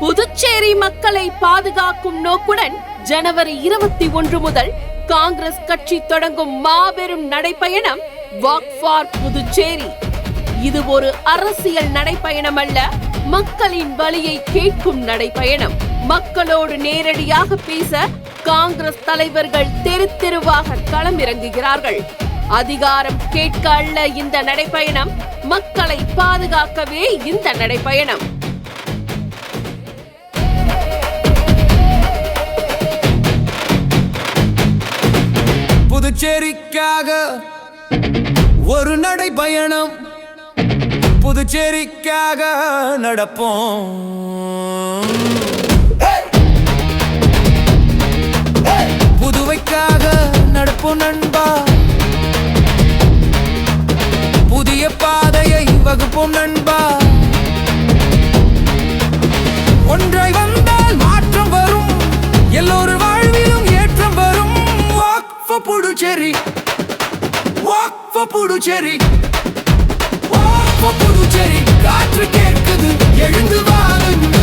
புதுச்சேரி மக்களை பாதுகாக்கும் நோக்குடன் ஜனவரி 21 முதல் காங்கிரஸ் கட்சி தொடங்கும் மாபெரும் நடைப்பயணம் வாக் ஃபார் புதுச்சேரி. இது ஒரு அரசியல் நடைப்பயணம் அல்ல, மக்களின் வலியை கேட்கும் நடைப்பயணம். மக்களோடு நேரடியாக பேச காங்கிரஸ் தலைவர்கள் தெரு தெருவாக களமிறங்குகிறார்கள். அதிகாரம் கேட்க அல்ல இந்த நடைப்பயணம், மக்களை பாதுகாக்கவே இந்த நடைப்பயணம். புதுச்சேரிக்காக ஒரு நடைப்பயணம், புதுச்சேரிக்காக நடப்போம். புதுவைக்காக நடப்போம் நண்பா, புதிய பாதையை வகுப்போம் நண்பா. ஒன்றை வந்தால் மாற்றம் வரும், எல்லோரும் வாழ்விலும் ஏற்றம் வரும். Walk for Puducherry, walk for Puducherry, walk for Puducherry. காற்று கேட்குது, எழுந்து வாருங்க.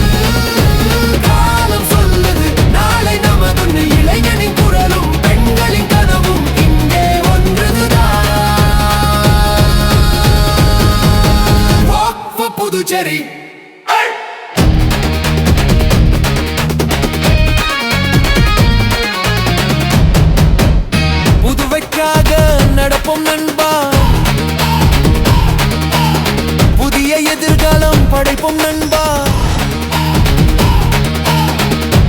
காலம் சொல்லுது நாளை நமது, இளைஞனின் குரலும் பெண்களின் கனவும் இங்கே ஒன்றுதான். Walk for Puducherry. புதுவைக்காக நடப்போம் நண்பா, புதிய எதிர்காலம் படைப்போம் நண்பா.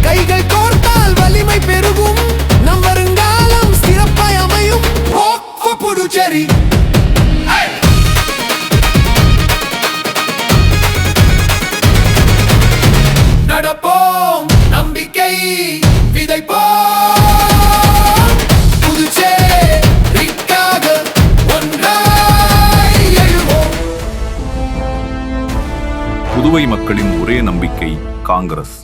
கைகள் கோர்த்தால் வலிமை பெருகும், நம் வருங்காலம் சிறப்பாய் அமையும். Walk for Puducherry. நடப்போம், நம்பிக்கை விதைப்போம். புதுச்சேரிக்காக ஒன்றாய் எழுவோம். புதுவை மக்களின் ஒரே நம்பிக்கை காங்கிரஸ்.